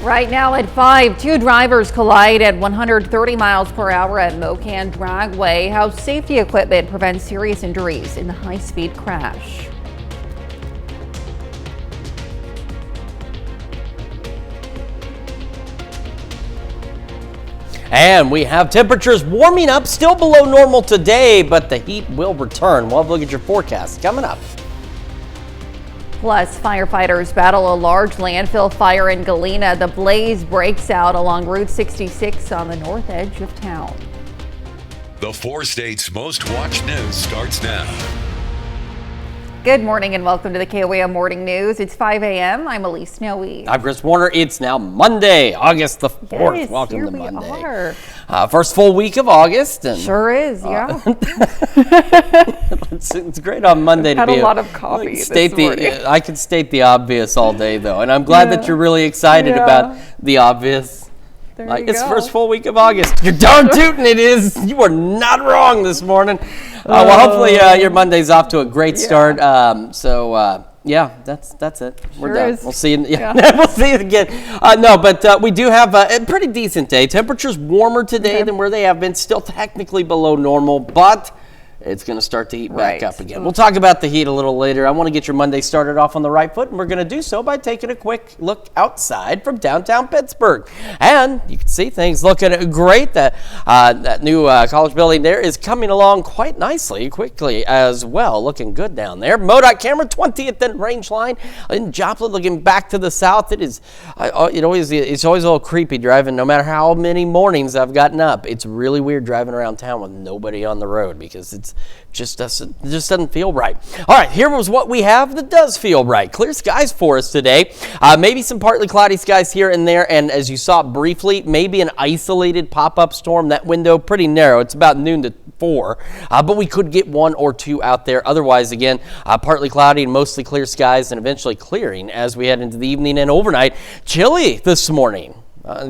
Right now at 5, two drivers collide at 130 miles per hour at Mocan Dragway. How safety equipment prevents serious injuries in the high-speed crash. And we have temperatures warming up, still below normal today, but the heat will return. We'll have a look at your forecast coming up. Plus, firefighters battle a large landfill fire in Galena. The blaze breaks out along Route 66 on the north edge of town. The 4 states' most watched news starts now. Good morning and welcome to the KOAM Morning News. It's 5 a.m. I'm Elise Snowy. I'm Chris Warner. It's now Monday, August the 4th. Yes, welcome here to Monday. We are. First full week of August. And, sure is, yeah. It's great on Monday to had be a lot of coffee this morning. I could state the obvious all day, though, and I'm glad that you're really excited about the obvious. It's the first full week of August. You're darn tootin' it is. You are not wrong this morning. Well, hopefully your Monday's off to a great start. Yeah, that's it. We're done. Is. We'll see you. We'll see you again. But we do have a pretty decent day. Temperatures warmer today than where they have been. Still technically below normal, but it's going to start to heat back up again. We'll talk about the heat a little later. I want to get your Monday started off on the right foot, and we're going to do so by taking a quick look outside from downtown Pittsburgh. And you can see things looking great. That new college building there is coming along quite nicely, quickly as well. Looking good down there. MoDOT camera, 20th and range line in Joplin, looking back to the south. It's always a little creepy driving, no matter how many mornings I've gotten up. It's really weird driving around town with nobody on the road because it just doesn't feel right. All right, here was what we have that does feel right. Clear skies for us today. Maybe some partly cloudy skies here and there, and as you saw briefly, maybe an isolated pop-up storm. That window pretty narrow. It's about noon to 4, but we could get 1 or 2 out there. Otherwise, again, partly cloudy and mostly clear skies, and eventually clearing as we head into the evening and overnight. Chilly this morning.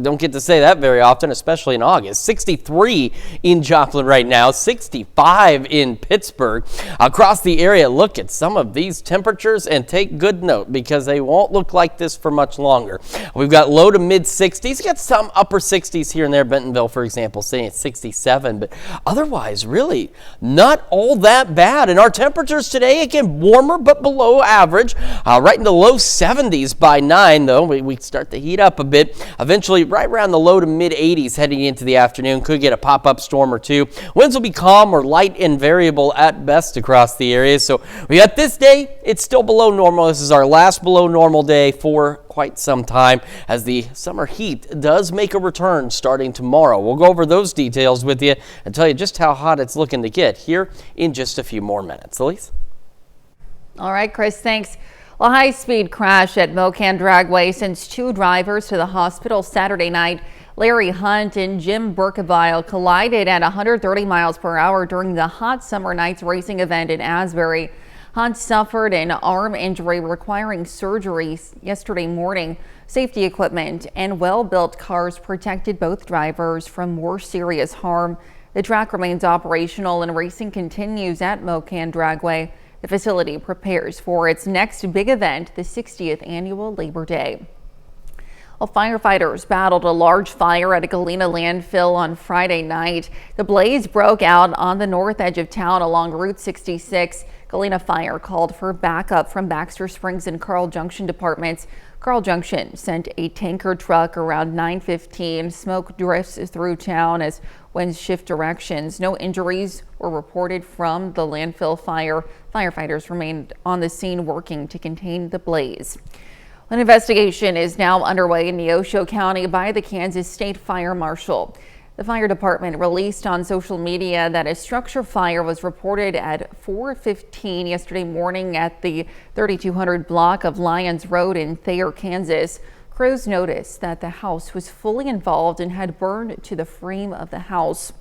Don't get to say that very often, especially in August. 63 in Joplin right now, 65 in Pittsburgh. Across the area, look at some of these temperatures and take good note because they won't look like this for much longer. We've got low to mid 60s, got some upper 60s here and there. Bentonville, for example, sitting at 67, but otherwise, really not all that bad. And our temperatures today, again, warmer but below average, right in the low 70s by 9, though. We start to heat up a bit. Eventually, right around the low to mid 80s heading into the afternoon. Could get a pop-up storm or 2. Winds will be calm or light and variable at best across the area. So we got this day. It's still below normal. This is our last below normal day for quite some time as the summer heat does make a return starting tomorrow. We'll go over those details with you and tell you just how hot it's looking to get here in just a few more minutes. Elise? All right, Chris, thanks. A high-speed crash at Mocan Dragway sends 2 drivers to the hospital Saturday night. Larry Hunt and Jim Burkevile collided at 130 miles per hour during the Hot Summer Nights racing event in Asbury. Hunt suffered an arm injury requiring surgery yesterday morning. Safety equipment and well-built cars protected both drivers from more serious harm. The track remains operational and racing continues at Mocan Dragway. The facility prepares for its next big event, the 60th annual Labor Day. Well, firefighters battled a large fire at a Galena landfill on Friday night. The blaze broke out on the north edge of town along Route 66. Galena Fire called for backup from Baxter Springs and Carl Junction departments. Carl Junction sent a tanker truck around 9:15. Smoke drifts through town as winds shift directions. No injuries were reported from the landfill fire. Firefighters remained on the scene working to contain the blaze. An investigation is now underway in Neosho County by the Kansas State Fire Marshal. The fire department released on social media that a structure fire was reported at 4:15 yesterday morning at the 3200 block of Lyons Road in Thayer, Kansas. Crews noticed that the house was fully involved and had burned to the frame of the house.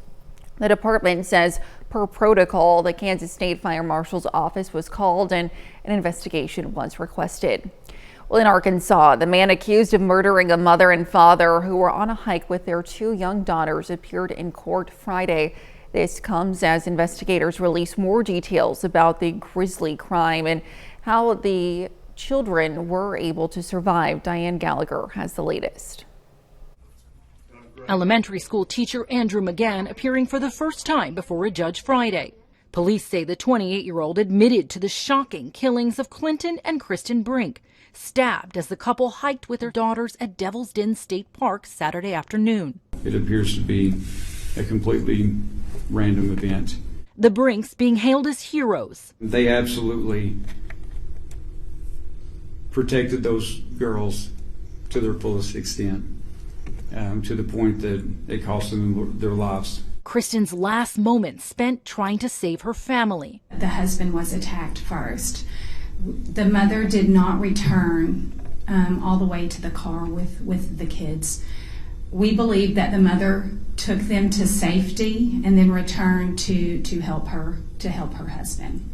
The department says per protocol, the Kansas State Fire Marshal's office was called and an investigation was requested. Well, in Arkansas, the man accused of murdering a mother and father who were on a hike with their 2 young daughters appeared in court Friday. This comes as investigators release more details about the grisly crime and how the children were able to survive. Diane Gallagher has the latest. Elementary school teacher Andrew McGann appearing for the first time before a judge Friday. Police say the 28-year-old admitted to the shocking killings of Clinton and Kristen Brink, stabbed as the couple hiked with their daughters at Devil's Den State Park Saturday afternoon. It appears to be a completely random event. The Brinks being hailed as heroes. They absolutely protected those girls to their fullest extent, to the point that it cost them their lives. Kristen's last moments spent trying to save her family. The husband was attacked first. The mother did not return all the way to the car with the kids. We believe that the mother took them to safety and then returned to help her husband.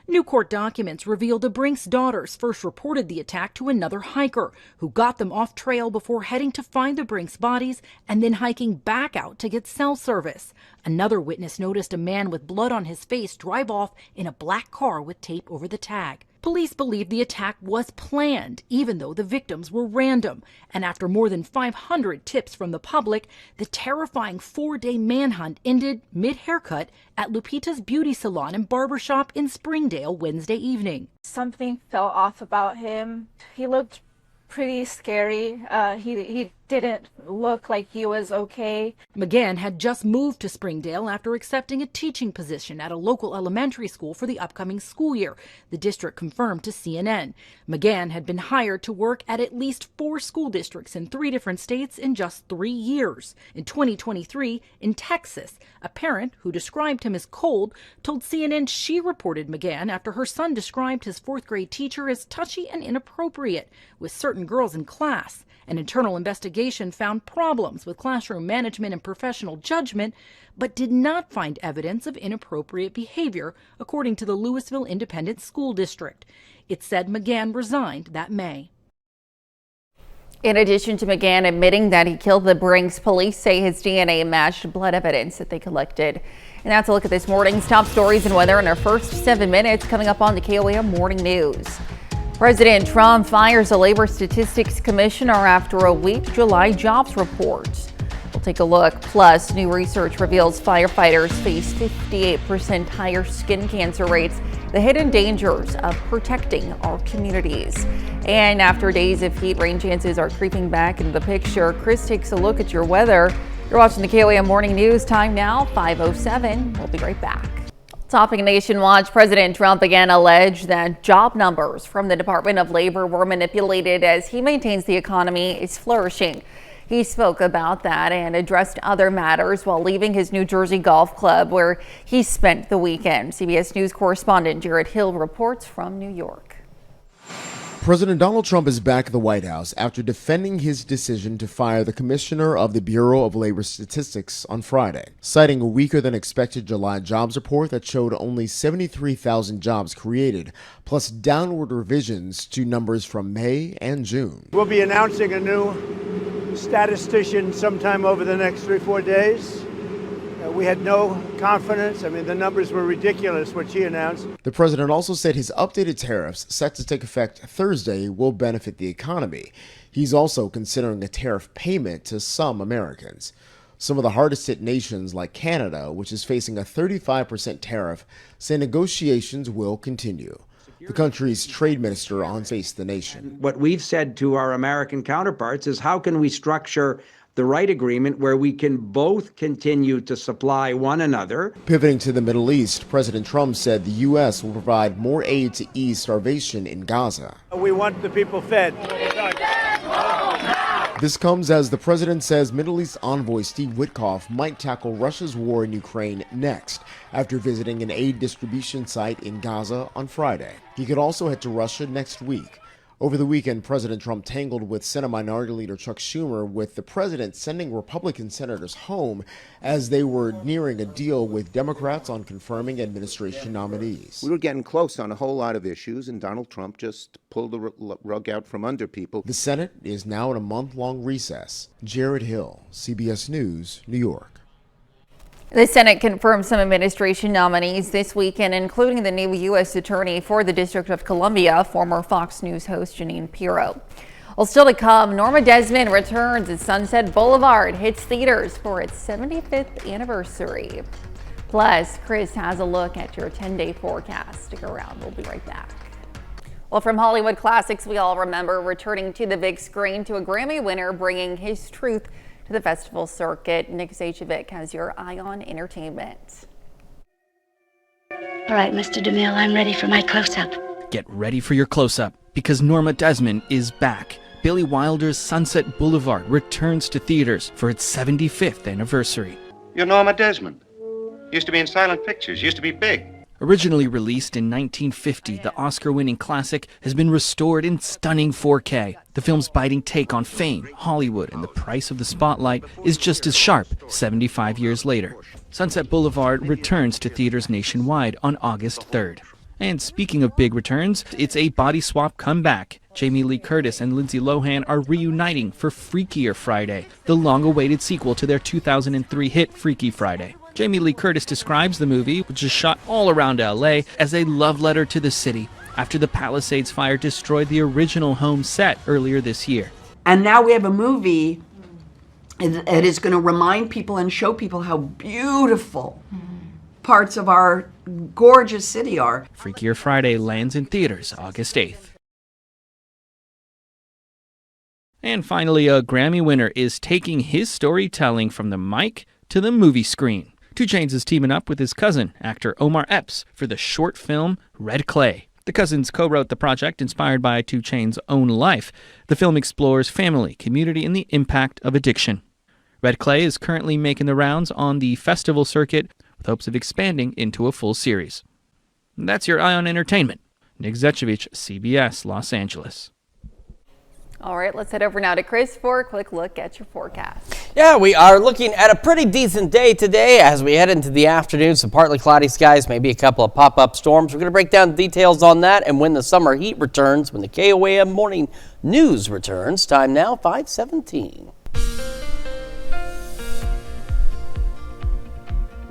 New court documents reveal the Brinks' daughters first reported the attack to another hiker who got them off trail before heading to find the Brinks' bodies and then hiking back out to get cell service. Another witness noticed a man with blood on his face drive off in a black car with tape over the tag. Police believe the attack was planned, even though the victims were random. And after more than 500 tips from the public, the terrifying 4-day manhunt ended mid-haircut at Lupita's beauty salon and barbershop in Springdale Wednesday evening. Something felt off about him. He looked pretty scary. He didn't look like he was okay. McGann had just moved to Springdale after accepting a teaching position at a local elementary school for the upcoming school year, the district confirmed to CNN. McGann had been hired to work at least 4 school districts in 3 different states in just 3 years. In 2023, in Texas, a parent who described him as cold told CNN she reported McGann after her son described his 4th grade teacher as touchy and inappropriate with certain girls in class. An internal investigation found problems with classroom management and professional judgment, but did not find evidence of inappropriate behavior, according to the Louisville Independent School District. It said McGann resigned that May. In addition to McGann admitting that he killed the Brinks, police say his DNA matched blood evidence that they collected. And that's a look at this morning's top stories and weather in our first 7 minutes, coming up on the KOAM Morning News. President Trump fires a labor statistics commissioner after a weak July jobs report. We'll take a look. Plus, new research reveals firefighters face 58% higher skin cancer rates, the hidden dangers of protecting our communities. And after days of heat, rain chances are creeping back into the picture. Chris takes a look at your weather. You're watching the KOAM Morning News. Time now, 5:07. We'll be right back. Topping Nation Watch, President Trump again alleged that job numbers from the Department of Labor were manipulated as he maintains the economy is flourishing. He spoke about that and addressed other matters while leaving his New Jersey golf club where he spent the weekend. CBS News correspondent Jared Hill reports from New York. President Donald Trump is back at the White House after defending his decision to fire the commissioner of the Bureau of Labor Statistics on Friday, citing a weaker than expected July jobs report that showed only 73,000 jobs created, plus downward revisions to numbers from May and June. We'll be announcing a new statistician sometime over the next 3-4 days. We had no confidence. I mean, the numbers were ridiculous, what she announced. The president also said his updated tariffs, set to take effect Thursday, will benefit the economy. He's also considering a tariff payment to some Americans. Some of the hardest hit nations, like Canada, which is facing a 35% tariff, say negotiations will continue. The country's trade minister on Face the Nation. What we've said to our American counterparts is, how can we structure the right agreement where we can both continue to supply one another? Pivoting to the Middle East, President Trump said the U.S. will provide more aid to ease starvation in Gaza. We want the people fed. This comes as the president says Middle East envoy Steve Witkoff might tackle Russia's war in Ukraine next, after visiting an aid distribution site in Gaza on Friday. He could also head to Russia next week. Over the weekend, President Trump tangled with Senate Minority Leader Chuck Schumer, with the president sending Republican senators home as they were nearing a deal with Democrats on confirming administration nominees. We were getting close on a whole lot of issues, and Donald Trump just pulled the rug out from under people. The Senate is now in a month-long recess. Jared Hill, CBS News, New York. The Senate confirmed some administration nominees this weekend, including the new U.S. Attorney for the District of Columbia, former Fox News host Jeanine Pirro. Well, still to come, Norma Desmond returns as Sunset Boulevard hits theaters for its 75th anniversary. Plus, Chris has a look at your 10-day forecast. Stick around. We'll be right back. Well, from Hollywood classics we all remember, returning to the big screen to a Grammy winner bringing his truth to the festival circuit. Nick Zajovic has your eye on entertainment. All right, Mr. DeMille, I'm ready for my close-up. Get ready for your close-up, because Norma Desmond is back. Billy Wilder's Sunset Boulevard returns to theaters for its 75th anniversary. You're Norma Desmond. Used to be in silent pictures, used to be big. Originally released in 1950, the Oscar-winning classic has been restored in stunning 4K. The film's biting take on fame, Hollywood, and the price of the spotlight is just as sharp 75 years later. Sunset Boulevard returns to theaters nationwide on August 3rd. And speaking of big returns, it's a body swap comeback. Jamie Lee Curtis and Lindsay Lohan are reuniting for Freakier Friday, the long-awaited sequel to their 2003 hit Freaky Friday. Jamie Lee Curtis describes the movie, which is shot all around LA, as a love letter to the city after the Palisades fire destroyed the original home set earlier this year. And now we have a movie that is going to remind people and show people how beautiful parts of our gorgeous city are. Freakier Friday lands in theaters August 8th. And finally, a Grammy winner is taking his storytelling from the mic to the movie screen. 2 Chainz is teaming up with his cousin, actor Omar Epps, for the short film Red Clay. The cousins co-wrote the project inspired by 2 Chainz' own life. The film explores family, community, and the impact of addiction. Red Clay is currently making the rounds on the festival circuit with hopes of expanding into a full series. And that's your Eye on Entertainment. Nick Zajovic, CBS, Los Angeles. All right, let's head over now to Chris for a quick look at your forecast. Yeah, we are looking at a pretty decent day today as we head into the afternoon. Some partly cloudy skies, maybe a couple of pop-up storms. We're going to break down details on that and when the summer heat returns, when the KOAM morning news returns. Time now, 5:17.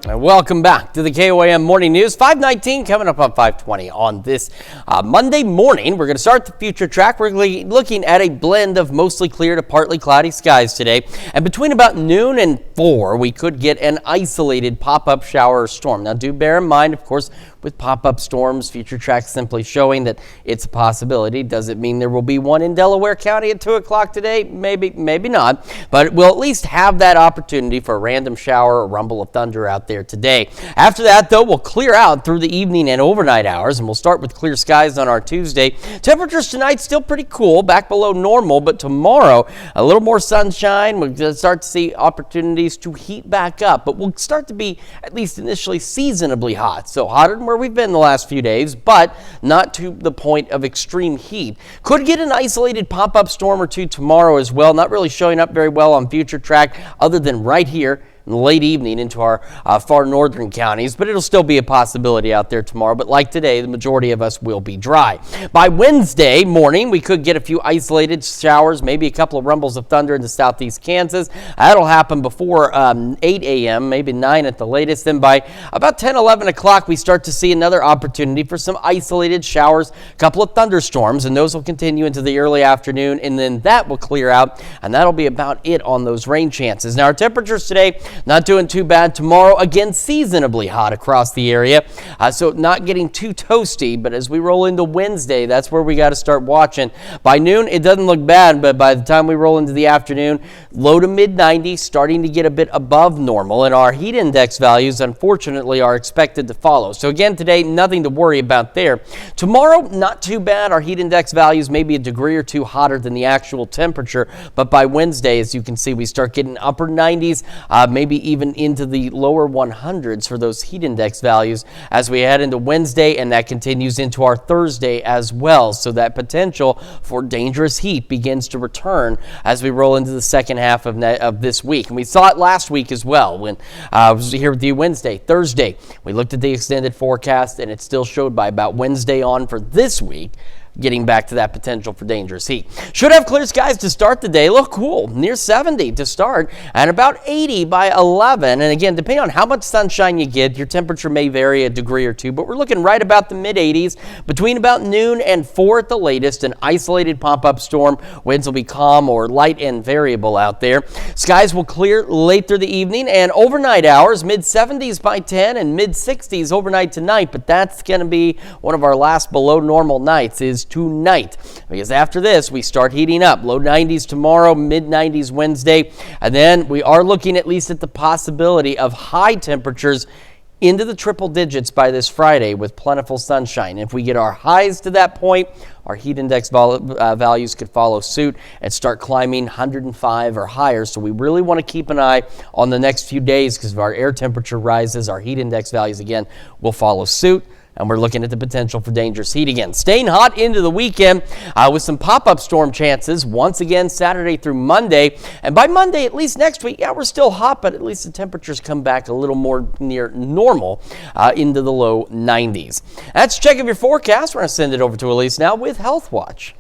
And welcome back to the KOAM Morning News. 5:19 coming up on 5:20 on this Monday morning. We're going to start the future track. We're looking at a blend of mostly clear to partly cloudy skies today. And between about noon and 4, we could get an isolated pop-up shower or storm. Now, do bear in mind, of course, with pop-up storms, future track simply showing that it's a possibility. Does it mean there will be one in Delaware County at 2 o'clock today? Maybe, maybe not. But we'll at least have that opportunity for a random shower or rumble of thunder out there today. After that, though, we'll clear out through the evening and overnight hours, and we'll start with clear skies on our Tuesday. Temperatures tonight still pretty cool, back below normal, but tomorrow a little more sunshine. We'll start to see opportunities to heat back up, but we'll start to be at least initially seasonably hot. So hotter than where we've been the last few days, but not to the point of extreme heat. Could get an isolated pop-up storm or two tomorrow as well. Not really showing up very well on future track other than right here in the late evening into our far northern counties, but it'll still be a possibility out there tomorrow. But like today, the majority of us will be dry. By Wednesday morning, we could get a few isolated showers, maybe a couple of rumbles of thunder into southeast Kansas. That'll happen before 8 a.m., maybe 9 at the latest. Then by about 10, 11 o'clock, we start to see another opportunity for some isolated showers, a couple of thunderstorms, and those will continue into the early afternoon, and then that will clear out, and that'll be about it on those rain chances. Now, our temperatures today, not doing too bad. Tomorrow, again, seasonably hot across the area, so not getting too toasty, but as we roll into Wednesday, that's where we got to start watching. By noon, it doesn't look bad, but by the time we roll into the afternoon, low to mid 90s, starting to get a bit above normal, and our heat index values, unfortunately, are expected to follow. So again, today, nothing to worry about there. Tomorrow, not too bad. Our heat index values maybe a degree or two hotter than the actual temperature, but by Wednesday, as you can see, we start getting upper 90s, maybe even into the lower 100s for those heat index values as we head into Wednesday, and that continues into our Thursday as well. So that potential for dangerous heat begins to return as we roll into the second half of this week. And we saw it last week as well when I was here with you Wednesday. Thursday, we looked at the extended forecast, and it still showed by about Wednesday on for this week getting back to that potential for dangerous heat. Should have clear skies to start the day. Look cool, near 70 to start and about 80 by 11. And again, depending on how much sunshine you get, your temperature may vary a degree or two, but we're looking right about the mid 80s between about noon and 4 at the latest. An isolated pop-up storm. Winds will be calm or light and variable out there. Skies will clear late through the evening and overnight hours, mid 70s by 10 and mid 60s overnight tonight. But that's going to be one of our last below normal nights is tonight, because after this we start heating up. Low 90s tomorrow, mid 90s Wednesday, and then we are looking at least at the possibility of high temperatures into the triple digits by this Friday with plentiful sunshine. If we get our highs to that point, our heat index values could follow suit and start climbing 105 or higher. So we really want to keep an eye on the next few days, because if our air temperature rises, our heat index values again will follow suit. And we're looking at the potential for dangerous heat again. Staying hot into the weekend with some pop-up storm chances once again Saturday through Monday. And by Monday, at least next week, yeah, we're still hot, but at least the temperatures come back a little more near normal into the low 90s. That's a check of your forecast. We're going to send it over to Elise now with Health Watch.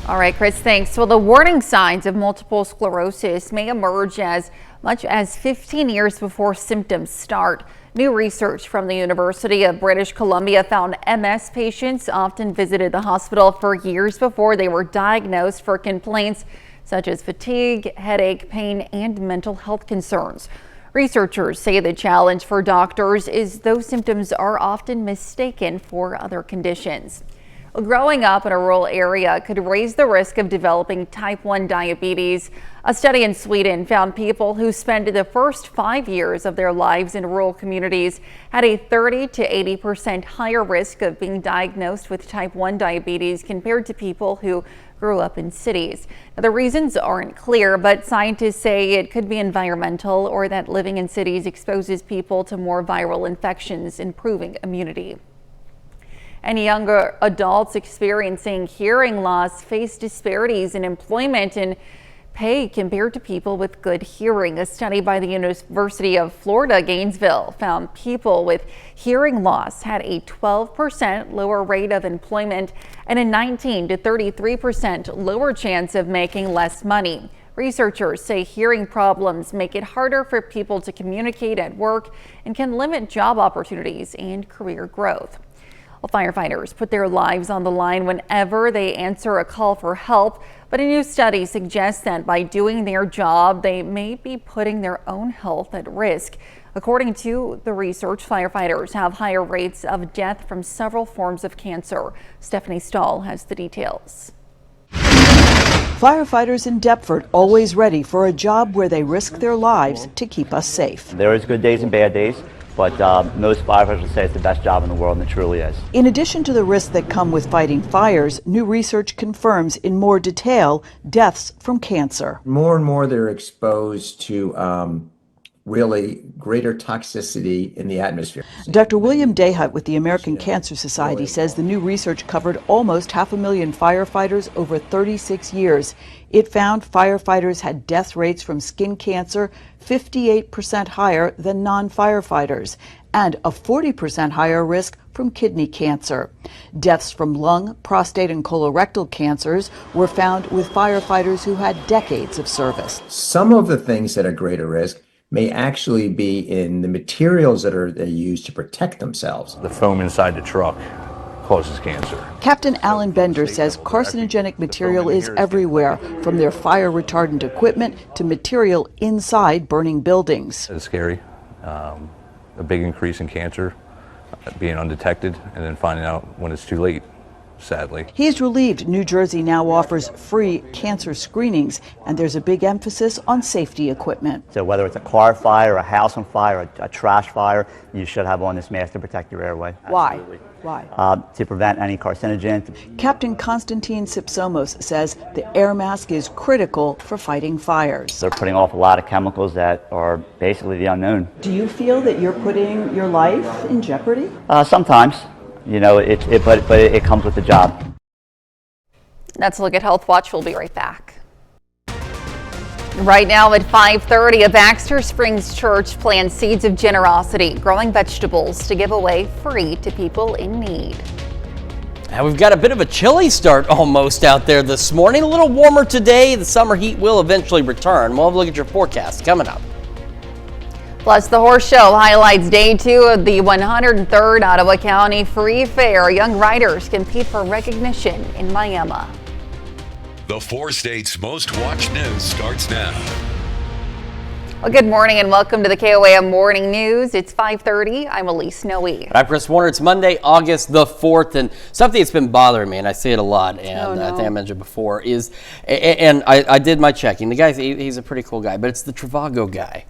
All right, Chris, thanks. Well, the warning signs of multiple sclerosis may emerge as much as 15 years before symptoms start. New research from the University of British Columbia found MS patients often visited the hospital for years before they were diagnosed for complaints such as fatigue, headache, pain, and mental health concerns. Researchers say the challenge for doctors is those symptoms are often mistaken for other conditions. Growing up in a rural area could raise the risk of developing type 1 diabetes. A study in Sweden found people who spend the first 5 years of their lives in rural communities had a 30 to 80% higher risk of being diagnosed with type 1 diabetes compared to people who grew up in cities. Now, the reasons aren't clear, but scientists say it could be environmental or that living in cities exposes people to more viral infections, improving immunity. And younger adults experiencing hearing loss face disparities in employment and pay compared to people with good hearing. A study by the University of Florida, Gainesville, found people with hearing loss had a 12% lower rate of employment and a 19 to 33% lower chance of making less money. Researchers say hearing problems make it harder for people to communicate at work and can limit job opportunities and career growth. Well, firefighters put their lives on the line whenever they answer a call for help, but a new study suggests that by doing their job, they may be putting their own health at risk. According to the research, firefighters have higher rates of death from several forms of cancer. Stephanie Stahl has the details. Firefighters in Deptford always ready for a job where they risk their lives to keep us safe. There is good days and bad days, but most firefighters will say it's the best job in the world, and it truly is. In addition to the risks that come with fighting fires, new research confirms in more detail deaths from cancer. More and more they're exposed to really greater toxicity in the atmosphere. Dr. William Dayhut with the American Cancer Society says the new research covered almost 500,000 firefighters over 36 years. It found firefighters had death rates from skin cancer 58% higher than non-firefighters and a 40% higher risk from kidney cancer. Deaths from lung, prostate, and colorectal cancers were found with firefighters who had decades of service. Some of the things that are greater risk may actually be in the materials that they use to protect themselves. The foam inside the truck causes cancer. Captain Alan Bender says carcinogenic material is everywhere, from their fire retardant equipment to material inside burning buildings. It's scary. A big increase in cancer being undetected and then finding out when it's too late, sadly. He's relieved New Jersey now offers free cancer screenings, and there's a big emphasis on safety equipment. So whether it's a car fire, a house on fire, a trash fire, you should have on this mask to protect your airway. Why? Why? To prevent any carcinogen. Captain Konstantin Sipsomos says the air mask is critical for fighting fires. They're putting off a lot of chemicals that are basically the unknown. Do you feel that you're putting your life in jeopardy? Sometimes. You know, but it comes with the job. That's a look at Health Watch. We'll be right back. Right now at 5:30, a Baxter Springs church plans seeds of generosity, growing vegetables to give away free to people in need. Now we've got a bit of a chilly start almost out there this morning. A little warmer today. The summer heat will eventually return. We'll have a look at your forecast coming up. Plus, the horse show highlights day 2 of the 103rd Ottawa County Free Fair. Young riders compete for recognition in Miami. The 4 states' most watched news starts now. Well, good morning and welcome to the KOAM Morning News. It's 5:30. I'm Elise Noe. I'm Chris Warner. It's Monday, August the 4th, and something that's been bothering me, and I say it a lot, and I think I mentioned before, is, and I did my checking. The guy, he's a pretty cool guy, but it's the Trivago guy.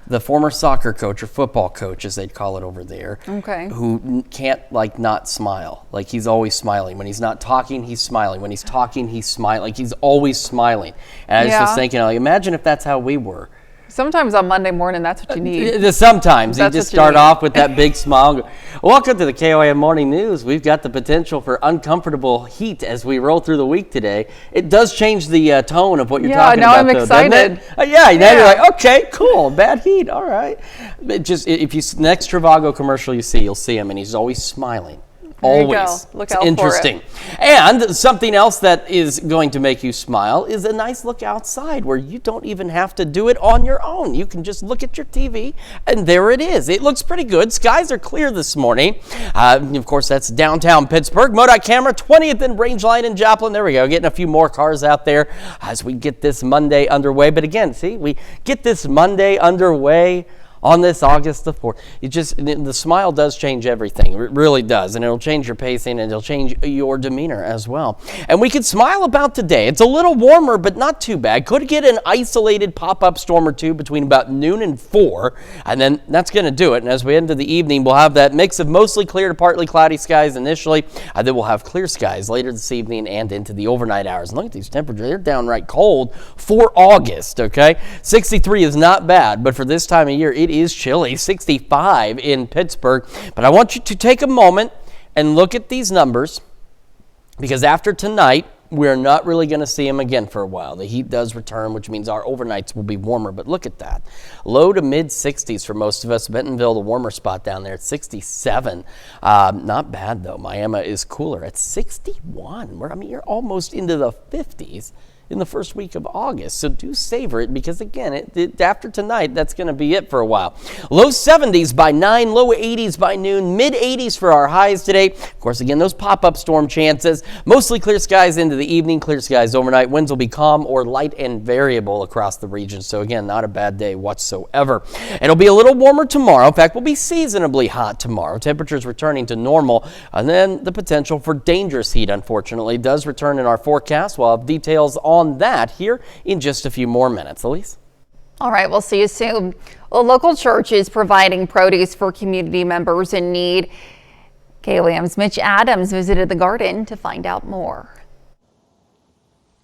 The former soccer coach or football coach, as they'd call it over there, who can't not smile. Like, he's always smiling. When he's not talking, he's smiling. When he's talking, he's smiling. Like, he's always smiling. And I just was thinking, imagine if that's how we were. Sometimes on Monday morning, that's what you need. Sometimes you just start off with that big smile. Welcome to the KOAM Morning News. We've got the potential for uncomfortable heat as we roll through the week today. It does change the tone of what you're talking about. Yeah, now I'm excited. Now you're like, okay, cool, bad heat, all right. If you next Trivago commercial you see, you'll see him, and he's always smiling. Always. Look it's out interesting. For it. And something else that is going to make you smile is a nice look outside where you don't even have to do it on your own. You can just look at your TV and there it is. It looks pretty good. Skies are clear this morning. Of course, that's downtown Pittsburgh. MoDOT camera, 20th and Rangeline in Joplin. There we go. Getting a few more cars out there as we get this Monday underway. But again, see, we get this Monday underway on this August the 4th. The smile does change everything. It really does. And it'll change your pacing and it'll change your demeanor as well. And we could smile about today. It's a little warmer, but not too bad. Could get an isolated pop-up storm or two between about noon and 4. And then that's going to do it. And as we end into the evening, we'll have that mix of mostly clear to partly cloudy skies initially. Then we'll have clear skies later this evening and into the overnight hours. And look at these temperatures. They're downright cold for August, okay? 63 is not bad, but for this time of year, it is chilly. 65 in Pittsburgh. But I want you to take a moment and look at these numbers, because after tonight, we're not really going to see them again for a while. The heat does return, which means our overnights will be warmer. But look at that. Low to mid 60s for most of us. Bentonville, the warmer spot down there at 67. Not bad, though. Miami is cooler at 61. You're almost into the 50s in the first week of August. So do savor it, because again, after tonight, that's going to be it for a while. Low 70s by 9, low 80s by noon, mid 80s for our highs today. Of course, again, those pop-up storm chances. Mostly clear skies into the evening, clear skies overnight. Winds will be calm or light and variable across the region. So again, not a bad day whatsoever. It'll be a little warmer tomorrow. In fact, we'll be seasonably hot tomorrow. Temperatures returning to normal. And then the potential for dangerous heat, unfortunately, does return in our forecast. We'll have details on that here in just a few more minutes. Elise? All right, we'll see you soon. A local church is providing produce for community members in need. KOAM's Mitch Adams visited the garden to find out more.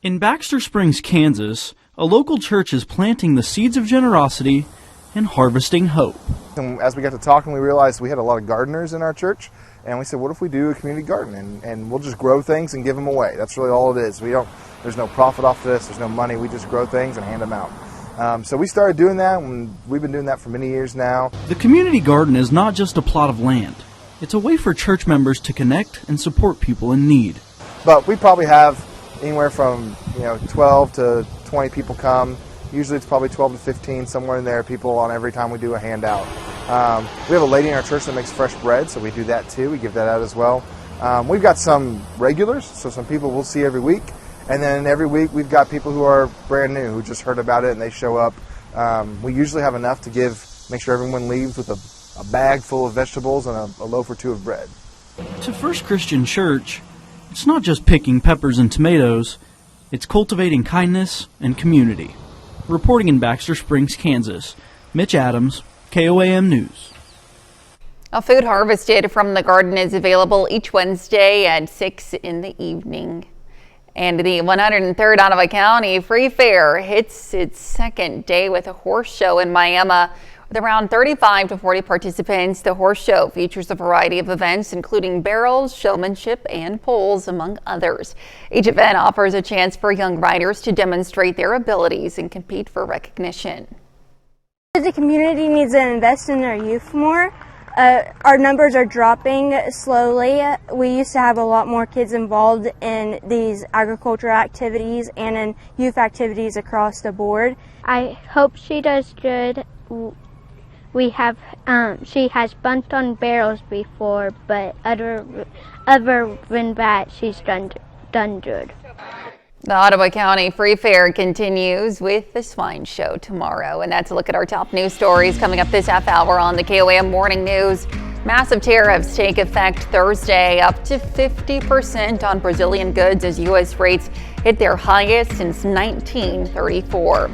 In Baxter Springs, Kansas, a local church is planting the seeds of generosity and harvesting hope. And as we got to talking, we realized we had a lot of gardeners in our church, and we said, what if we do a community garden and we'll just grow things and give them away? That's really all it is. There's no profit off this, there's no money, we just grow things and hand them out. So we started doing that, and we've been doing that for many years now. The community garden is not just a plot of land. It's a way for church members to connect and support people in need. But we probably have anywhere from 12 to 20 people come. Usually it's probably 12 to 15, somewhere in there, people on every time we do a handout. We have a lady in our church that makes fresh bread, so we do that too. We give that out as well. We've got some regulars, so some people we'll see every week. And then every week we've got people who are brand new, who just heard about it and they show up. We usually have enough to make sure everyone leaves with a bag full of vegetables and a loaf or two of bread. To First Christian Church, it's not just picking peppers and tomatoes, it's cultivating kindness and community. Reporting in Baxter Springs, Kansas, Mitch Adams, KOAM News. A food harvested from the garden is available each Wednesday at 6 in the evening. And the 103rd Ottawa County Free Fair hits its second day with a horse show in Miami. With around 35 to 40 participants, the horse show features a variety of events, including barrels, showmanship, and pulls, among others. Each event offers a chance for young riders to demonstrate their abilities and compete for recognition. The community needs to invest in their youth more. our numbers are dropping slowly. We used to have a lot more kids involved in these agriculture activities and in youth activities across the board. I hope she does good. We have, she has bumped on barrels before, but other than that, she's done good. The Ottawa County Free Fair continues with the swine show tomorrow. And that's a look at our top news stories coming up this half hour on the KOAM Morning News. Massive tariffs take effect Thursday, up to 50% on Brazilian goods as U.S. rates hit their highest since 1934.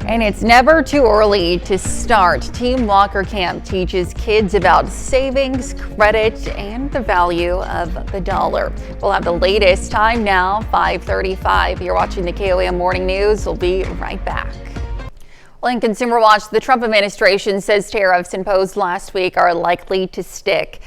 And it's never too early to start. Team Walker Camp teaches kids about savings, credit, and the value of the dollar. We'll have the latest time now, 5:35. You're watching the KOAM Morning News. We'll be right back. Well, in Consumer Watch, the Trump administration says tariffs imposed last week are likely to stick.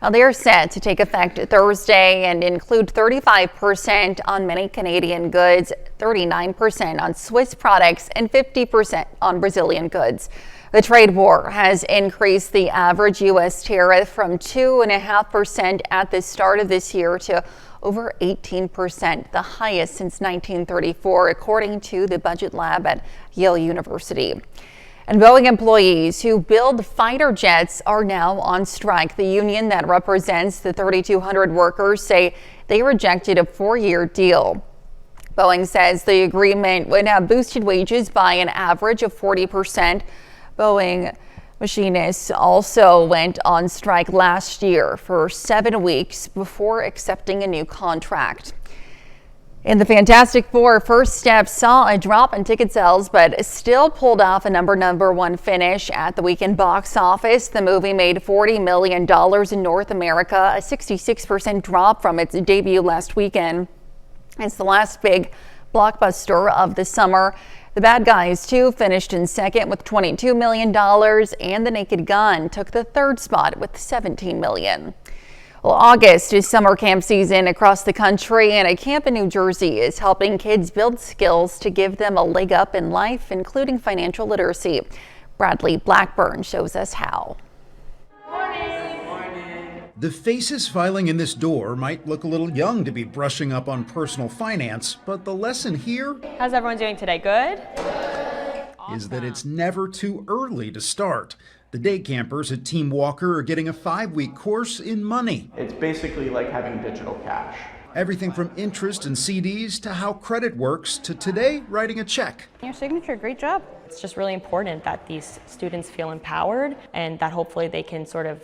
Now, they are set to take effect Thursday and include 35% on many Canadian goods, 39% on Swiss products, and 50% on Brazilian goods. The trade war has increased the average U.S. tariff from 2.5% at the start of this year to over 18%, the highest since 1934, according to the Budget Lab at Yale University. And Boeing employees who build fighter jets are now on strike. The union that represents the 3,200 workers say they rejected a 4-year deal. Boeing says the agreement would have boosted wages by an average of 40%. Boeing machinists also went on strike last year for 7 weeks before accepting a new contract. And the Fantastic Four: First Steps saw a drop in ticket sales, but still pulled off a number one finish at the weekend box office. The movie made $40 million in North America, a 66% drop from its debut last weekend. It's the last big blockbuster of the summer. The Bad Guys 2 finished in second with $22 million, and The Naked Gun took the third spot with $17 million. Well, August is summer camp season across the country, and a camp in New Jersey is helping kids build skills to give them a leg up in life, including financial literacy. Bradley Blackburn shows us how. The faces filing in this door might look a little young to be brushing up on personal finance, but the lesson here How's everyone doing today? Good? is that it's never too early to start. The day campers at Team Walker are getting a 5-week course in money. It's basically like having digital cash. Everything from interest and CDs to how credit works to today writing a check. Your signature, great job. It's just really important that these students feel empowered and that hopefully they can sort of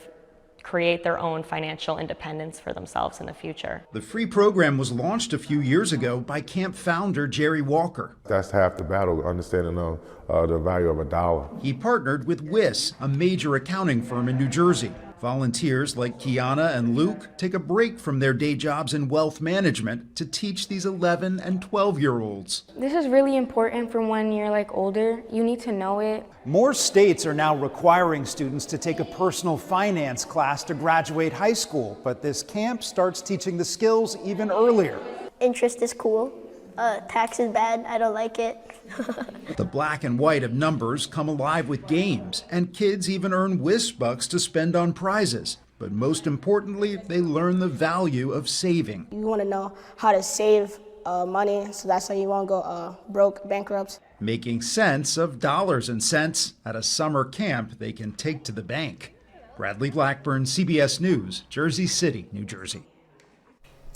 create their own financial independence for themselves in the future. The free program was launched a few years ago by camp founder Jerry Walker. That's half the battle, understanding the value of a dollar. He partnered with WIS, a major accounting firm in New Jersey. Volunteers like Kiana and Luke take a break from their day jobs in wealth management to teach these 11 and 12-year-olds. This is really important for when you're older. You need to know it. More states are now requiring students to take a personal finance class to graduate high school, but this camp starts teaching the skills even earlier. Interest is cool. Tax is bad. I don't like it. The black and white of numbers come alive with games, and kids even earn WIS bucks to spend on prizes. But most importantly, they learn the value of saving. You want to know how to save money, so that's how you won't go broke, bankrupt. Making sense of dollars and cents at a summer camp they can take to the bank. Bradley Blackburn, CBS News, Jersey City, New Jersey.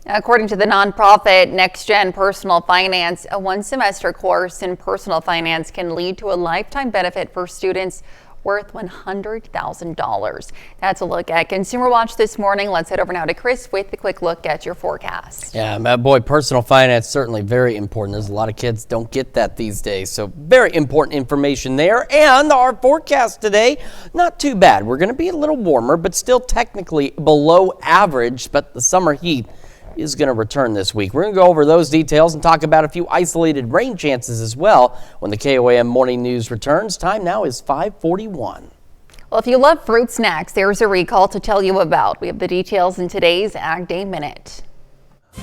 According to the nonprofit Next Gen Personal Finance, a one-semester course in personal finance can lead to a lifetime benefit for students worth $100,000. That's a look at Consumer Watch this morning. Let's head over now to Chris with a quick look at your forecast. Yeah, boy, personal finance certainly very important. There's a lot of kids don't get that these days, so very important information there. And our forecast today, not too bad. We're going to be a little warmer, but still technically below average, but the summer heat is going to return this week. We're going to go over those details and talk about a few isolated rain chances as well when the KOAM Morning News returns. Time now is 5:41. Well, if you love fruit snacks, there's a recall to tell you about. We have the details in today's Ag Day Minute.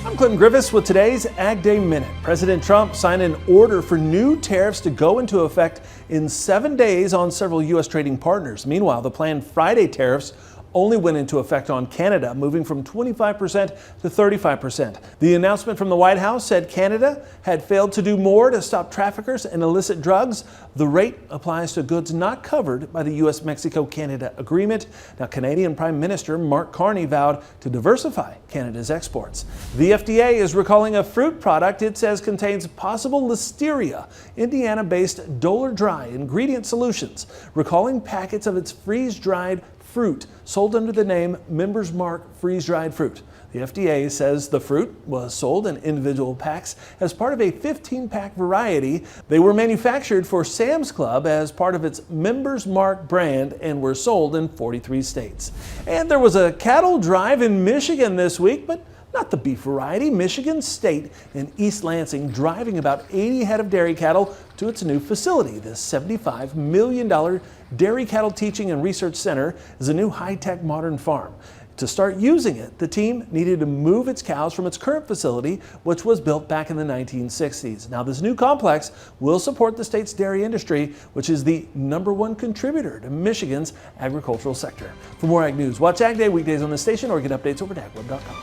I'm Clinton Griffiths with today's Ag Day Minute. President Trump signed an order for new tariffs to go into effect in 7 days on several U.S. trading partners. Meanwhile, the planned Friday tariffs only went into effect on Canada, moving from 25% to 35%. The announcement from the White House said Canada had failed to do more to stop traffickers and illicit drugs. The rate applies to goods not covered by the U.S.-Mexico-Canada agreement. Now, Canadian Prime Minister Mark Carney vowed to diversify Canada's exports. The FDA is recalling a fruit product it says contains possible listeria. Indiana-based Doler Dry Ingredient Solutions recalling packets of its freeze-dried fruit sold under the name Members Mark freeze-dried fruit. The FDA says the fruit was sold in individual packs as part of a 15-pack variety. They were manufactured for Sam's Club as part of its Members Mark brand and were sold in 43 states. And there was a cattle drive in Michigan this week, but not the beef variety. Michigan State in East Lansing driving about 80 head of dairy cattle to its new facility. This $75 million Dairy Cattle Teaching and Research Center is a new high-tech modern farm. To start using it, the team needed to move its cows from its current facility, which was built back in the 1960s. Now, this new complex will support the state's dairy industry, which is the #1 contributor to Michigan's agricultural sector. For more Ag News, watch Ag Day weekdays on the station or get updates over at agweb.com.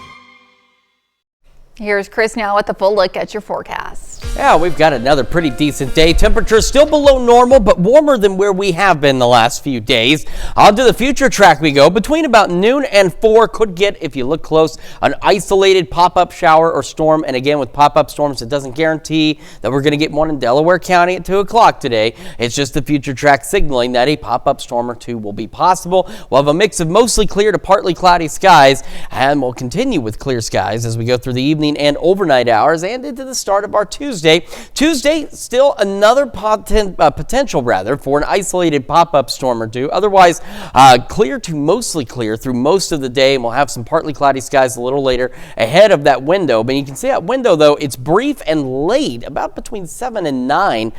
Here's Chris now with a full look at your forecast. Yeah, we've got another pretty decent day. Temperatures still below normal, but warmer than where we have been the last few days. On to the future track we go. Between about noon and 4 could get, if you look close, an isolated pop-up shower or storm. And again, with pop-up storms, it doesn't guarantee that we're going to get one in Delaware County at 2 o'clock today. It's just the future track signaling that a pop-up storm or two will be possible. We'll have a mix of mostly clear to partly cloudy skies, and we'll continue with clear skies as we go through the evening and overnight hours and into the start of our Tuesday. Tuesday, still another potential for an isolated pop-up storm or two. Otherwise, clear to mostly clear through most of the day, and we'll have some partly cloudy skies a little later ahead of that window. But you can see that window, though, it's brief and late, about between 7 and 9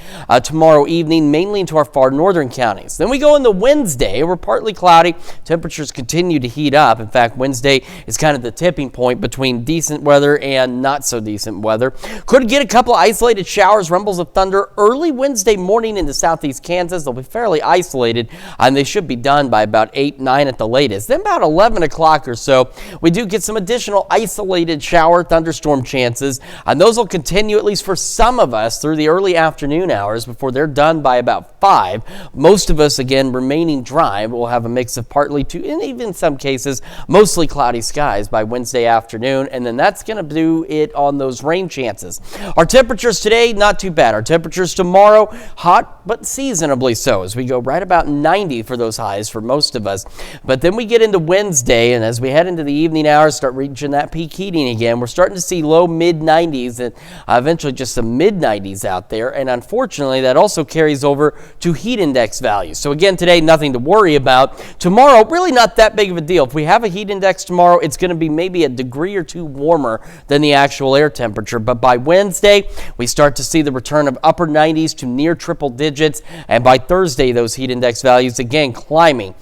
tomorrow evening, mainly into our far northern counties. Then we go into Wednesday. We're partly cloudy. Temperatures continue to heat up. In fact, Wednesday is kind of the tipping point between decent weather and not so decent weather. Could get a couple of isolated showers, rumbles of thunder early Wednesday morning into southeast Kansas. They'll be fairly isolated, and they should be done by about 8, 9 at the latest. Then about 11 o'clock or so, we do get some additional isolated shower thunderstorm chances, and those will continue at least for some of us through the early afternoon hours before they're done by about 5. Most of us, again, remaining dry. We'll have a mix of partly to, and even in some cases, mostly cloudy skies by Wednesday afternoon, and then that's going to do it on those rain chances. Our temperatures today, not too bad. Our temperatures tomorrow, hot but seasonably so, as we go right about 90 for those highs for most of us. But then we get into Wednesday, and as we head into the evening hours, start reaching that peak heating again. We're starting to see low mid-90s and eventually just some mid-90s out there. And unfortunately, that also carries over to heat index values. So again, today, nothing to worry about. Tomorrow, really not that big of a deal. If we have a heat index tomorrow, it's going to be maybe a degree or two warmer than the actual air temperature. But by Wednesday, we start to see the return of upper 90s to near triple digits. And by Thursday, those heat index values again climbing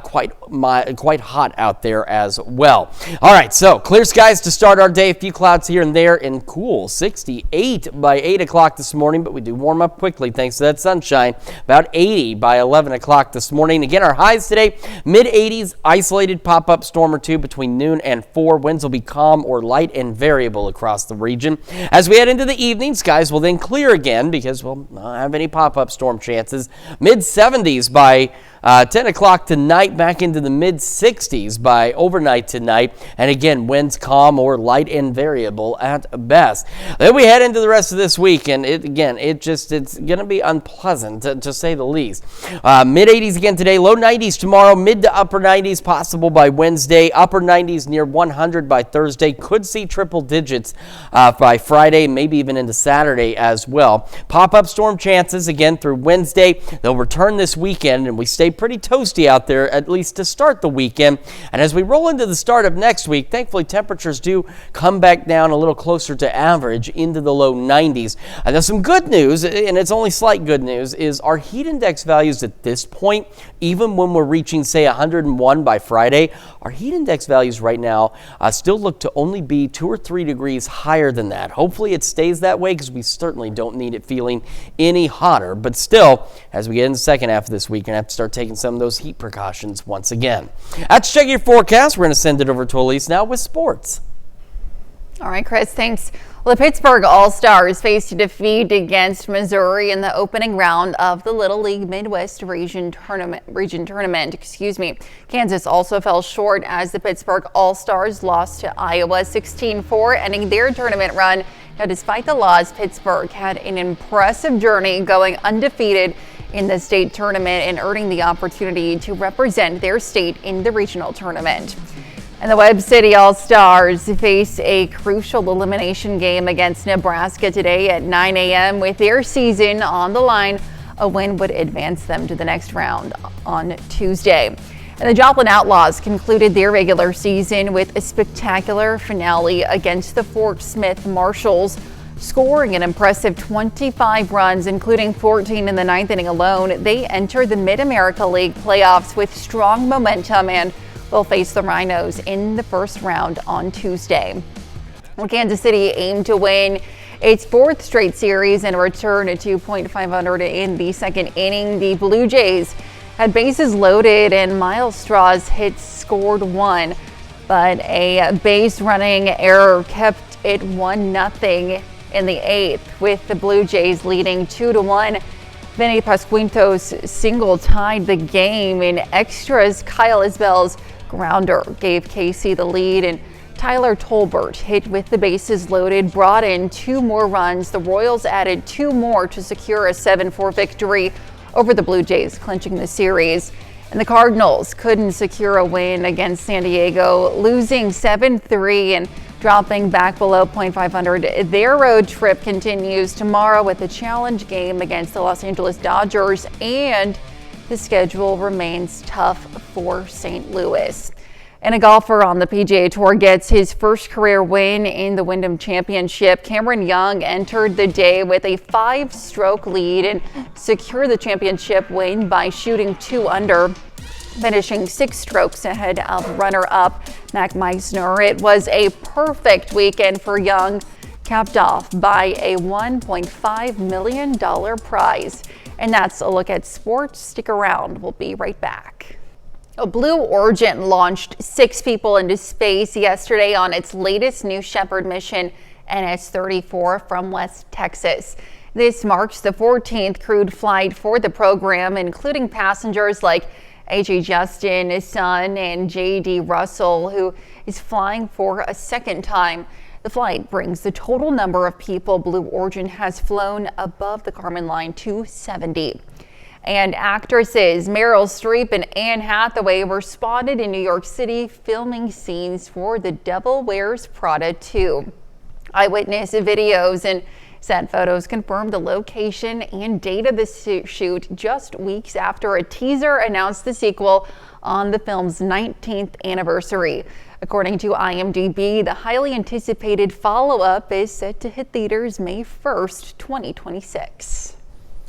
quite hot out there as well. All right, so clear skies to start our day. A few clouds here and there, and cool 68 by 8 o'clock this morning. But we do warm up quickly thanks to that sunshine. About 80 by 11 o'clock this morning. Again, our highs today, mid 80s, isolated pop-up storm or two between noon and 4. Winds will be calm or light and variable across the region. As we head into the evening, skies will then clear again because we'll not have any pop-up storm chances. Mid 70s by 10 o'clock tonight, back into the mid 60s by overnight tonight. And again, winds calm or light and variable at best. Then we head into the rest of this week, and it's going to be unpleasant to say the least. Mid 80s again today, low 90s tomorrow, mid to upper 90s possible by Wednesday, upper 90s near 100 by Thursday. Could see triple digits by Friday, maybe even into Saturday as well. Pop-up storm chances again through Wednesday. They'll return this weekend, and we stay pretty toasty out there, at least to start the weekend. And as we roll into the start of next week, thankfully temperatures do come back down a little closer to average into the low 90s. And there's some good news, and it's only slight good news, is our heat index values at this point, even when we're reaching, say, 101 by Friday, our heat index values right now still look to only be 2 or 3 degrees higher than that. Hopefully it stays that way because we certainly don't need it feeling any hotter. But still, as we get in the second half of this week, we're going to have to start taking some of those heat precautions once again. That's Check Your Forecast. We're going to send it over to Elise now with sports. All right, Chris, thanks. Well, the Pittsburgh All-Stars faced a defeat against Missouri in the opening round of the Little League Midwest Region Tournament. Kansas also fell short as the Pittsburgh All-Stars lost to Iowa 16-4, ending their tournament run. Now, despite the loss, Pittsburgh had an impressive journey, going undefeated in the state tournament and earning the opportunity to represent their state in the regional tournament. And the Webb City All-Stars face a crucial elimination game against Nebraska today at 9 a.m. with their season on the line. A win would advance them to the next round on Tuesday. And the Joplin Outlaws concluded their regular season with a spectacular finale against the Fort Smith Marshals, scoring an impressive 25 runs, including 14 in the ninth inning alone. They enter the Mid-America League playoffs with strong momentum and will face the Rhinos in the first round on Tuesday. Well, Kansas City aimed to win its fourth straight series and return to .500 in the second inning. The Blue Jays had bases loaded and Miles Straw's hits scored one, but a base running error kept it 1-0 in the eighth, with the Blue Jays leading 2-1. Vinny Pasquinto's single tied the game. In extras, Kyle Isbell's grounder gave KC the lead, and Tyler Tolbert hit with the bases loaded brought in 2 more runs. The Royals added 2 more to secure a 7-4 victory over the Blue Jays, clinching the series. And the Cardinals couldn't secure a win against San Diego, losing 7-3 and dropping back below .500. Their road trip continues tomorrow with a challenge game against the Los Angeles Dodgers, and the schedule remains tough for St. Louis. And a golfer on the PGA Tour gets his first career win in the Wyndham Championship. Cameron Young entered the day with a 5-stroke lead and secured the championship win by shooting 2 under, finishing 6 strokes ahead of runner-up Mac Meisner. It was a perfect weekend for Young, capped off by a $1.5 million prize. And that's a look at sports. Stick around. We'll be right back. Blue Origin launched 6 people into space yesterday on its latest New Shepard mission, NS-34, from West Texas. This marks the 14th crewed flight for the program, including passengers like A.J. Justin, his son, and J.D. Russell, who is flying for a second time. The flight brings the total number of people Blue Origin has flown above the Kármán line to 70. And actresses Meryl Streep and Anne Hathaway were spotted in New York City filming scenes for The Devil Wears Prada 2. Eyewitness videos and set photos confirmed the location and date of the shoot just weeks after a teaser announced the sequel on the film's 19th anniversary. According to IMDb, the highly anticipated follow-up is set to hit theaters May 1st, 2026.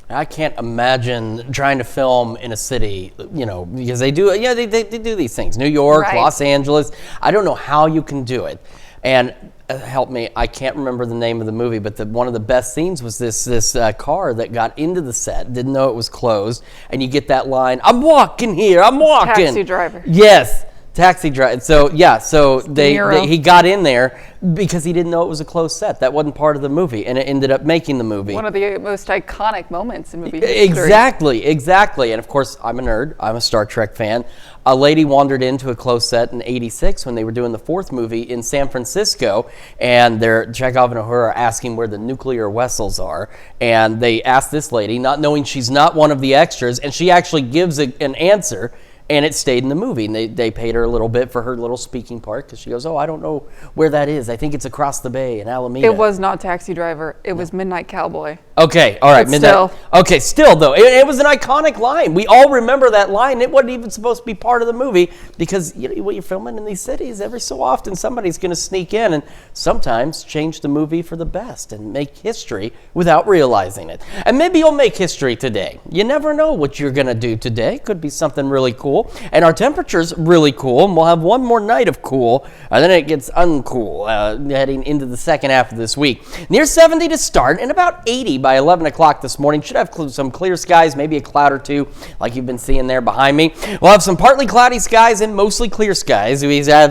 I can't imagine trying to film in a city, because they do, they do these things. New York, right. Los Angeles. I don't know how you can do it. And help me, I can't remember the name of the movie, but one of the best scenes was this car that got into the set, didn't know it was closed, and you get that line, "I'm walking here, I'm walking." Taxi driver. Yes. Taxi driver. So he got in there because he didn't know it was a closed set. That wasn't part of the movie, and it ended up making the movie. One of the most iconic moments in movie history. Exactly. And of course, I'm a nerd. I'm a Star Trek fan. A lady wandered into a closed set in '86 when they were doing the 4th movie in San Francisco, and Chekhov and Uhura are asking where the nuclear vessels are, and they asked this lady, not knowing she's not one of the extras, and she actually gives an answer. And it stayed in the movie, and they paid her a little bit for her little speaking part, because she goes, "Oh, I don't know where that is. I think it's across the bay in Alameda." It was not Taxi Driver. It was Midnight Cowboy. Okay, all right. Midnight. Okay, still though, it was an iconic line. We all remember that line. It wasn't even supposed to be part of the movie, because when you're filming in these cities, every so often somebody's going to sneak in and sometimes change the movie for the best and make history without realizing it. And maybe you'll make history today. You never know what you're going to do today. Could be something really cool. cool. And our temperature's really cool. And we'll have one more night of cool. And then it gets uncool heading into the second half of this week. Near 70 to start and about 80 by 11 o'clock this morning. Should have some clear skies, maybe a cloud or two like you've been seeing there behind me. We'll have some partly cloudy skies and mostly clear skies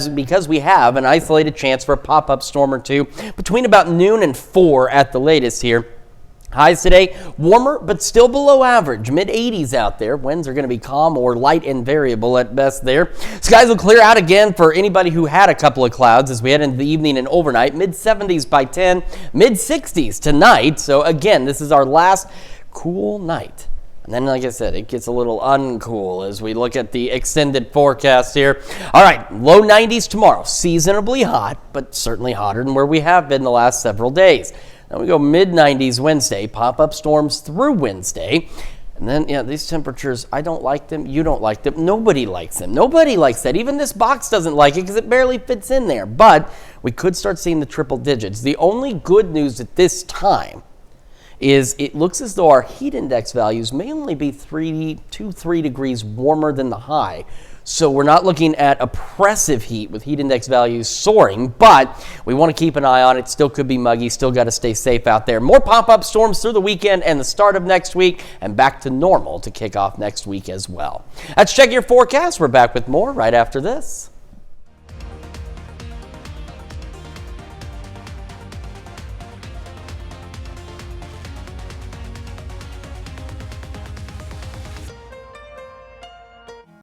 because we have an isolated chance for a pop-up storm or two between about noon and 4 at the latest here. Highs today, warmer but still below average, mid-80s out there. Winds are going to be calm or light and variable at best there. Skies will clear out again for anybody who had a couple of clouds as we head into the evening and overnight. Mid-70s by 10, mid-60s tonight. So again, this is our last cool night. And then, like I said, it gets a little uncool as we look at the extended forecast here. All right, low 90s tomorrow. Seasonably hot, but certainly hotter than where we have been the last several days. Then we go mid-90s Wednesday, pop-up storms through Wednesday. And then, yeah, these temperatures, I don't like them. You don't like them. Nobody likes them. Nobody likes that. Even this box doesn't like it because it barely fits in there. But we could start seeing the triple digits. The only good news at this time is it looks as though our heat index values may only be 3 degrees warmer than the high. So we're not looking at oppressive heat with heat index values soaring, but we want to keep an eye on it. Still could be muggy. Still got to stay safe out there. More pop-up storms through the weekend and the start of next week, and back to normal to kick off next week as well. Let's check your forecast. We're back with more right after this.